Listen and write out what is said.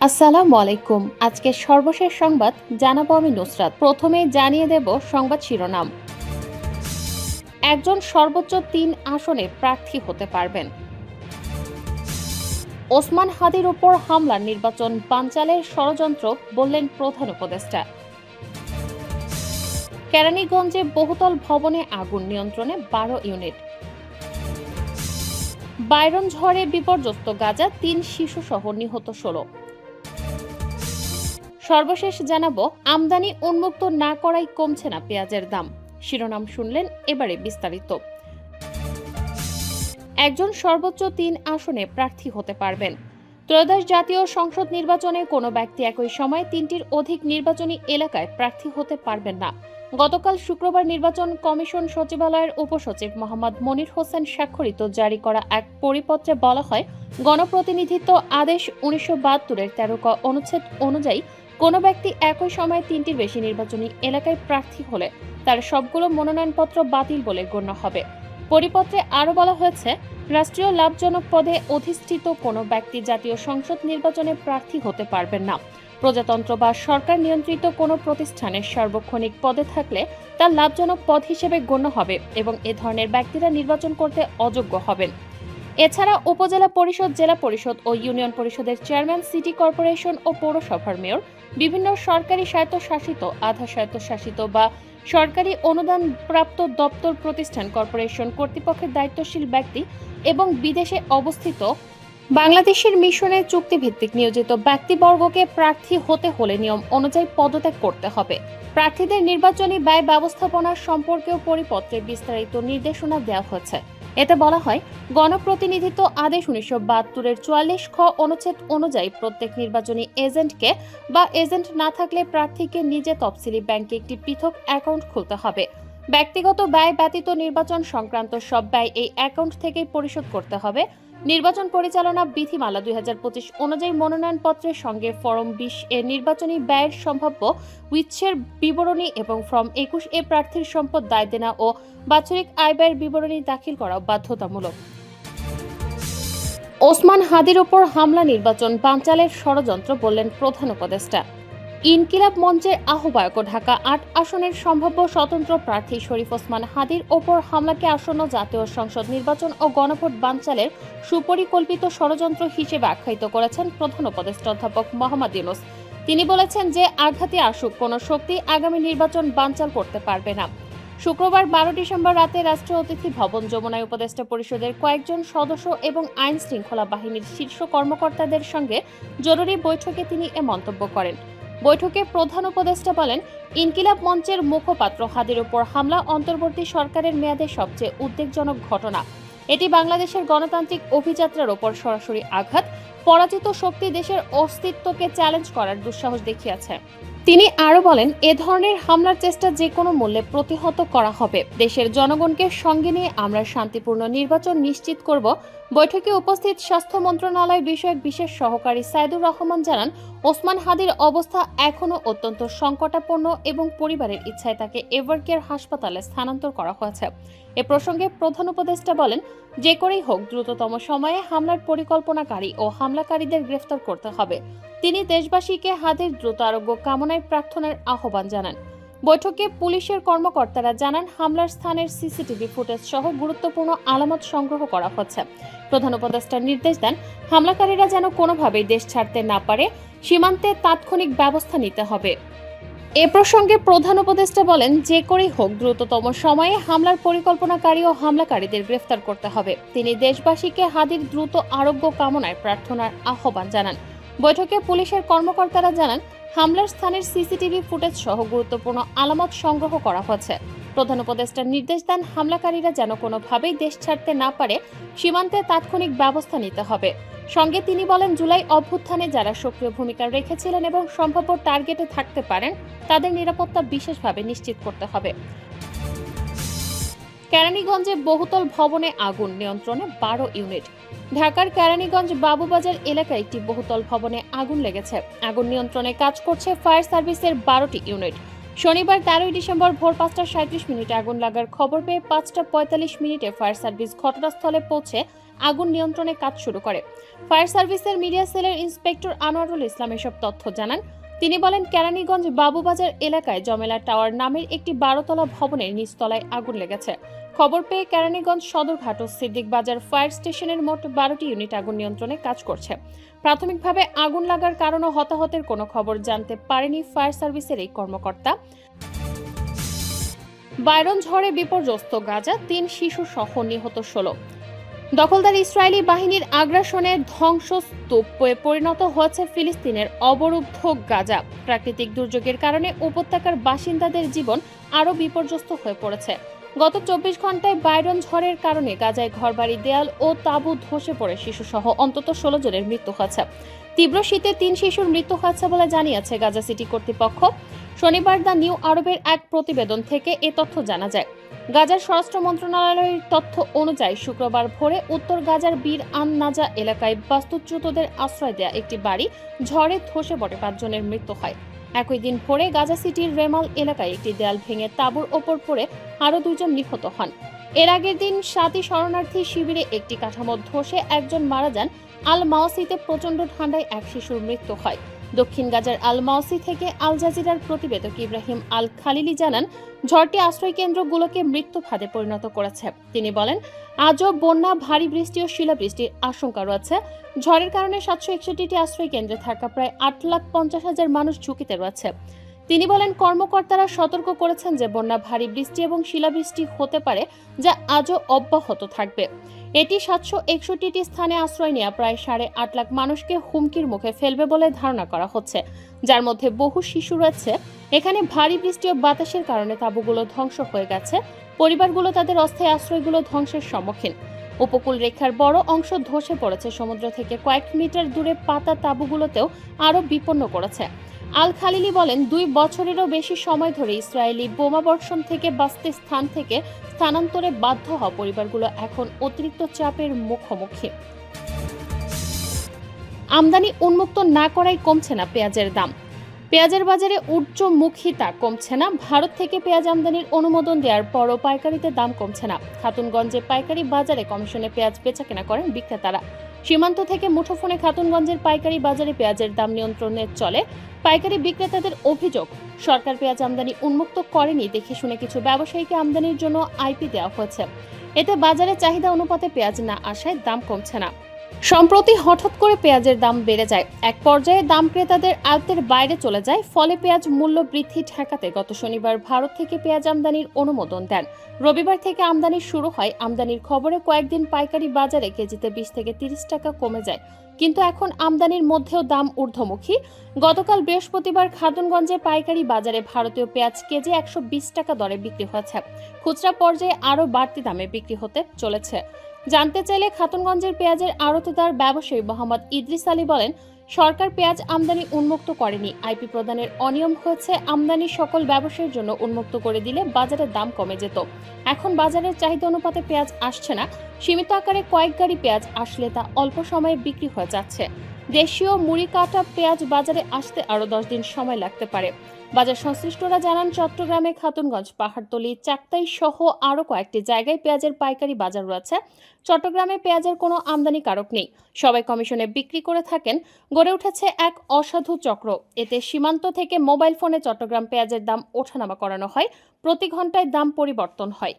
আসসালামু আলাইকুম। আজকে সর্বশেষ সংবাদ জানাবো আমি নুসরাত। প্রথমে জানিয়ে দেব সংবাদ শিরোনাম। একজন সর্বোচ্চ ৩ আসনে প্রার্থী হতে পারবেন। ওসমান হাদির উপর হামলার নির্বাচন বানচালের ষড়যন্ত্র বললেন প্রধান উপদেষ্টা। কেরানীগঞ্জে বহুতল ভবনে আগুন নিয়ন্ত্রণে ১২ ইউনিট। বাইরন ঝড়ে বিপর্যস্ত গাজা, ৩ শিশুসহ নিহত ১৬। সর্বশেষ জানাবো আমদানি উন্মুক্ত না করাই কমছে না পেঁয়াজের দাম। শিরোনাম শুনলেন, এবারে বিস্তারিত। একজন সর্বোচ্চ ৩ আসনে প্রার্থী হতে পারবেন। ত্রয়োদশ জাতীয় সংসদ নির্বাচনে কোনো ব্যক্তি একই সময়ে ৩টির অধিক নির্বাচনী এলাকায় প্রার্থী হতে পারবেন না। গতকাল শুক্রবার নির্বাচন কমিশন সচিবালয়ের উপসচিব মোহাম্মদ মনির হোসেন স্বাক্ষরিত জারি করা এক পরিপত্রে বলা হয়, গণপ্রতিনিধিত্ব আদেশ ১৯৭২-এর ১৩ ক অনুচ্ছেদ অনুযায়ী কোনো ব্যক্তি একই সময়ে ৩টির বেশি নির্বাচনী এলাকায় প্রার্থী হলে তার সবগুলো মনোনয়নপত্র বাতিল বলে গণ্য হবে। পরিপত্রে আরও বলা হয়েছে, রাষ্ট্রীয় লাভজনক পদে অধিষ্ঠিত কোনো ব্যক্তি জাতীয় সংসদ নির্বাচনে প্রার্থী হতে পারবেন না। প্রজাতন্ত্র বা সরকার নিয়ন্ত্রিত কোনো প্রতিষ্ঠানের সার্বক্ষণিক পদে থাকলে তা লাভজনক পদ হিসেবে গণ্য হবে এবং এ ধরনের ব্যক্তিরা নির্বাচন করতে অযোগ্য হবেন। এছাড়া উপজেলা পরিষদ, জেলা পরিষদ ও ইউনিয়ন পরিষদের চেয়ারম্যান, সিটি কর্পোরেশন ও পৌরসভার মেয়র, বিভিন্ন সরকারি স্বায়ত্তশাসিত, আধা স্বায়ত্তশাসিত বা সরকারি অনুদান প্রাপ্ত দপ্তর, প্রতিষ্ঠান, কর্পোরেশন কর্তৃপক্ষের দায়িত্বশীল ব্যক্তি এবং বিদেশে অবস্থিত বাংলাদেশের মিশনে চুক্তিভিত্তিক নিয়োজিত ব্যক্তিবর্গকে প্রার্থী হতে হলে নিয়ম অনুযায়ী পদত্যাগ করতে হবে। প্রার্থীদের নির্বাচনী ব্যয় ব্যবস্থাপনা সম্পর্কেও পরিপত্রে বিস্তারিত নির্দেশনা দেওয়া হয়েছে। এতে বলা হয়, গণপ্রতিনিধিত্ব আদেশ ১৯৭২-এর ৪৪ খ অনুচ্ছেদ অনুযায়ী প্রত্যেক নির্বাচনী এজেন্টকে বা এজেন্ট না থাকলে প্রার্থীকে নিজে তফসিলি ব্যাংকে একটি পৃথক অ্যাকাউন্ট খুলতে হবে। ব্যক্তিগত ব্যয় ব্যতীত নির্বাচন সংক্রান্ত সব ব্যয় এই অ্যাকাউন্ট থেকেই পরিশোধ করতে হবে। নির্বাচন পরিচালনা বিধিমালা ২০২৫ অনুযায়ী মনোনয়নপত্রের সঙ্গে ফরম ২০ এ নির্বাচনী ব্যয়ের সম্ভাব্য উৎসের বিবরণী এবং ফরম ২১ এ প্রার্থীর সম্পদ দায় দেনা ও বাৎসরিক আয় ব্যয়ের বিবরণী দাখিল করা বাধ্যতামূলক। ওসমান হাদির উপর হামলা নির্বাচন বানচালের ষড়যন্ত্র বললেন প্রধান উপদেষ্টা। ইনকিলাব মঞ্চের আহ্বায়ক ও ঢাকা ৮ আসনের সম্ভাব্য স্বতন্ত্র প্রার্থী শরীফ ওসমান হাদির ওপর হামলাকে আসন্ন জাতীয় সংসদ নির্বাচন ও গণভোট বানচালের সুপরিকল্পিত ষড়যন্ত্র হিসেবে আখ্যায়িত করেছেন প্রধান উপদেষ্টা অধ্যাপক মোহাম্মদ ইউনূস। তিনি বলেছেন যে আঘাতে আসুক কোনো শক্তি আগামী নির্বাচন বানচাল করতে পারবে না। শুক্রবার ১২ ডিসেম্বর রাতে রাষ্ট্রীয় অতিথি ভবন যমুনায় উপদেষ্টা পরিষদের কয়েকজন সদস্য এবং আইন শৃঙ্খলা বাহিনীর শীর্ষ কর্মকর্তাদের সঙ্গে জরুরি বৈঠকে তিনি এ মন্তব্য করেন। বৈঠকে প্রধান উপদেষ্টা বলেন, ইনকিলাব মঞ্চের মুখপাত্র হাদির উপর হামলা অন্তর্বর্তী সরকারের মেয়াদে সবচেয়ে উদ্বেগজনক ঘটনা। এটি বাংলাদেশের গণতান্ত্রিক অভিযাত্রার ওপর সরাসরি আঘাত। পরাজিত শক্তি দেশের অস্তিত্বকে চ্যালেঞ্জ করার দুঃসাহস দেখিয়েছে। তিনি আরও বলেন, এ ধরনের হামলার চেষ্টা যে কোনো মূল্যে প্রতিহত করা হবে। দেশের জনগণকে সঙ্গে নিয়ে আমরা শান্তিপূর্ণ নির্বাচন নিশ্চিত করব। বৈঠকে উপস্থিত স্বাস্থ্য মন্ত্রণালয় বিষয়ক বিশেষ সহকারী সাইদুর রহমান জানান, ওসমান হাদির অবস্থা এখনও অত্যন্ত সংকটাপন্ন এবং পরিবারের ইচ্ছায় তাকে এভারকেয়ার হাসপাতালে স্থানান্তর করা হয়েছে। এ প্রসঙ্গে প্রধান উপদেষ্টা বলেন, যে করেই হোক দ্রুততম সময়ে হামলার পরিকল্পনাকারী ও হামলাকারীদের গ্রেফতার করতে হবে। তিনি দেশবাসীকে হাদির দ্রুত আরোগ্য কামনায় প্রার্থনার আহ্বান জানান। বৈঠকে পুলিশের কর্মকর্তারা জানান, হামলার স্থানের সিসিটিভি ফুটেজ সহ গুরুত্বপূর্ণ আলামত সংগ্রহ করা হচ্ছে। প্রধান উপদেষ্টা নির্দেশ দেন, হামলাকারীরা যেন কোনোভাবেই দেশ ছাড়তে না পারে, সীমান্তে তাৎক্ষণিক ব্যবস্থা নিতে হবে। এ প্রসঙ্গে প্রধান উপদেষ্টা বলেন, যে করেই হোক দ্রুততম সময়ে হামলার পরিকল্পনাকারী ও হামলাকারীদের গ্রেফতার করতে হবে। তিনি দেশবাসীকে হাদির দ্রুত আরোগ্য কামনায় প্রার্থনার আহ্বান জানান। বৈঠকে পুলিশের কর্মকর্তারা জানান, হামলার স্থানের সিসিটিভি ফুটেজ সহ গুরুত্বপূর্ণ আলামত সংগ্রহ করা হয়েছে। প্রধান উপদেষ্টা নির্দেশ দেন, হামলাকারীরা যেন কোনোভাবেই দেশ ছাড়তে না পারে, সীমান্তে তাৎক্ষণিক ব্যবস্থা নিতে হবে। সঙ্গে তিনি বলেন, জুলাই অভ্যুত্থানে যারা সক্রিয় ভূমিকা রেখেছিলেন এবং সম্ভাব্য টার্গেটে থাকতে পারেন, তাদের নিরাপত্তা বিশেষভাবে নিশ্চিত করতে হবে। কেরানীগঞ্জে বহুতল ভবনে আগুন নিয়ন্ত্রণে ১২ ইউনিট। ঢাকার কেরানীগঞ্জ বাবুবাজার এলাকায় একটি বহুতল ভবনে আগুন লেগেছে। আগুন নিয়ন্ত্রণে কাজ করছে ফায়ার সার্ভিসের ১২টি ইউনিট। শনিবার 13 ডিসেম্বর ভোর 5:37 আগুন লাগার খবর পেয়ে 5:45 ফায়ার সার্ভিস ঘটনাস্থলে পৌঁছে আগুন নিয়ন্ত্রণে কাজ শুরু করে। ফায়ার সার্ভিসের মিডিয়া সেলের ইন্সপেক্টর আনোয়ারুল ইসলাম এসব তথ্য জানান। তিনি বলেন, কেরানীগঞ্জ বাবুবাজার এলাকায় জমেলা টাওয়ার নামের একটি 12তলা ভবনের নিচতলায় আগুন লেগেছে। খবর পেয়ে কেরানীগঞ্জ সদরঘাট ও সিদ্দিক বাজার ফায়ার স্টেশনের মোট 12টি ইউনিট আগুন নিয়ন্ত্রণে কাজ করছে। প্রাথমিকভাবে আগুন লাগার কারণ ও হতাহতের কোনো খবর জানতে পারেনি ফায়ার সার্ভিসের এই কর্মকর্তা। বাইরন ঝড়ে বিপর্যস্ত গাজা, 3 শিশু সহ নিহত 16। দখলদার ইসরায়েলি বাহিনীর আগ্রাসনে ধ্বংসস্তূপে পরিণত হয়েছে ফিলিস্তিনের অবরুদ্ধ গাজা। প্রাকৃতিক দুর্যোগের কারণে উপত্যকার বাসিন্দাদের জীবন আরও বিপর্যস্ত হয়ে পড়েছে। গত 24 ঘন্টায় বাইরন ঝড়ের কারণে গাজায় ঘরবাড়ি, দেয়াল ও তাঁবু ধসে পড়ে শিশুসহ অন্তত 16 জনের মৃত্যু হয়েছে। তীব্র শীতে 3 শিশুর মৃত্যু হয়েছে বলে জানিয়েছে গাজা সিটি কর্তৃপক্ষ। শনিবার দ্য নিউ আরবের এক প্রতিবেদন থেকে এ তথ্য জানা যায়। গাজার স্বরাষ্ট্র মন্ত্রণালয়ের তথ্য অনুযায়ী শুক্রবার ভোরে উত্তর গাজার বীর আন নাজা এলাকায় বাস্তুচ্যুতদের আশ্রয় দেয়া একটি বাড়ি ঝড়ে ধসে পড়ে 5 জনের মৃত্যু হয়। একই দিন ভোরে গাজা সিটির রেমাল এলাকায় একটি দেয়াল ভেঙে তাঁবুর ওপর পড়ে আরও 2 জন নিহত হন। এর আগের দিন 7ই শরণার্থী শিবিরে একটি কাঠামো ধসে 1 জন মারা যান। আল মাওসিতে প্রচণ্ড ঠান্ডায় 1 শিশুর মৃত্যু হয়। দক্ষিণ গাজার আল মাওসি থেকে আল জাজিরার প্রতিবেদক ইব্রাহিম আল খালিলি জানান, ঝড়টি আশ্রয়কেন্দ্রগুলোকে মৃত্যু ফাঁদে পরিণত করেছে। তিনি বলেন, আজও বন্যা, ভারী বৃষ্টি ও শিলাবৃষ্টির আশঙ্কা রয়েছে। ঝড়ের কারণে 761টি আশ্রয়কেন্দ্রে থাকা প্রায় 8,50,000 মানুষ ঝুঁকিতে রয়েছে। তিনি বলেন, কর্মকর্তারা সতর্ক করেছেন যে বন্যা, ভারী বৃষ্টি এবং শিলাবৃষ্টি হতে পারে, যা আজও অব্যাহত থাকবে। এটি 761টি স্থানে আশ্রয় নেওয়া প্রায় 8.5 লাখ মানুষকে হুমকির মুখে ফেলবে বলে ধারণা করা হচ্ছে, যার মধ্যে বহু শিশু রয়েছে। এখানে ভারী বৃষ্টি ও বাতাসের কারণে তাঁবুগুলো ধ্বংস হয়ে গেছে। পরিবারগুলো তাদের অস্থায়ী আশ্রয়গুলো ধ্বংসের সম্মুখীন। উপকূল রেখার বড় অংশ ধসে পড়েছে। সমুদ্র থেকে কয়েক মিটার দূরে পাতা তাঁবুগুলোতেও আরও বিপন্ন করেছে। আল খালিলি বলেন, 2 বছরেরও বেশি সময় ধরে ইসরায়েলি বোমাবর্ষণ থেকে বাঁচতে স্থান থেকে স্থানান্তরে বাধ্য হওয়া পরিবারগুলো এখন অতিরিক্ত চাপের মুখোমুখি। আমদানি উন্মুক্ত না করায় কমছে না পেঁয়াজের দাম। পেঁয়াজের বাজারে ঊর্ধ্বমুখিতা কমছে না। ভারত থেকে পেঁয়াজ আমদানির অনুমোদন দেওয়ার পরও পাইকারিতে দাম কমছে না। খাতুনগঞ্জে পাইকারি বাজারে কমিশনে পেঁয়াজ বেচাকেনা করেন বিক্রেতারা। সীমান্ত থেকে মুঠোফোনে খাতুনগঞ্জের পাইকারি বাজারে পেঁয়াজের দাম নিয়ন্ত্রণে চলে। পাইকারি বিক্রেতাদের অভিযোগ, সরকার পেঁয়াজ আমদানি উন্মুক্ত করেনি, দেখে শুনে কিছু ব্যবসায়ীকে আমদানির জন্য আইপি দেওয়া হয়েছে। এতে বাজারে চাহিদা অনুপাতে পেঁয়াজ না আসায় দাম কমছে না। সম্প্রতি হঠাৎ করে পেঁয়াজের দাম বেড়ে যায়। এক পর্যায়ে দাম ক্রেতাদের আয়ত্তের বাইরে চলে যায়। ফলে পেঁয়াজ মূল্য বৃদ্ধি ঠেকাতে গত শনিবার ভারত থেকে পেঁয়াজ আমদানির অনুমোদন দেন। রবিবার থেকে আমদানি শুরু হয়। আমদানির খবরে কয়েকদিন পাইকারি বাজারে কেজিতে 20 থেকে 30 টাকা কমে যায়, কিন্তু এখন আমদানির মধ্যেও দাম ঊর্ধ্বমুখী। গতকাল বৃহস্পতিবার খাতুনগঞ্জে পাইকারি বাজারে ভারতীয় পেঁয়াজ কেজি 120 টাকা দরে বিক্রি হয়েছে। খুচরা পর্যায়ে আরও বাড়তি দামে বিক্রি হতে চলেছে। জানতে চাইলে খাতুনগঞ্জের পেঁয়াজের আড়তদার ব্যবসায়ী মোহাম্মদ ইদ্রিস আলী বলেন, সরকার পেঁয়াজ আমদানি উন্মুক্ত করেনি, আইপি প্রদানের অনিয়ম হয়েছে। আমদানি সকল ব্যবসায়ের জন্য উন্মুক্ত করে দিলে বাজারের দাম কমে যেত। এখন বাজারের চাহিদা অনুপাতে পেঁয়াজ আসছে না। সীমিত আকারে কয়েক গাড়ি পেঁয়াজ আসলে তা অল্প সময়ে বিক্রি হয়ে যাচ্ছে। দেশীয় মুড়ি কাটা পেঁয়াজ বাজারে আসতে আরও 10 দিন সময় লাগতে পারে। বাজার সংশ্লিষ্টরা জানান, চট্টগ্রামে খাতুনগঞ্জ, পাহাড়তলী, চাকতাই সহ আরও কয়েকটি জায়গায় পেঁয়াজের পাইকারি বাজার রয়েছে। চট্টগ্রামে পেঁয়াজের কোনো আমদানিকারক নেই, সবাই কমিশনে বিক্রি করে থাকেন। গড়ে উঠেছে এক অসাধু চক্র। এতে সীমান্ত থেকে মোবাইল ফোনে চট্টগ্রাম পেঁয়াজের দাম ওঠানামা করানো হয়। প্রতি ঘন্টায় দাম পরিবর্তন হয়।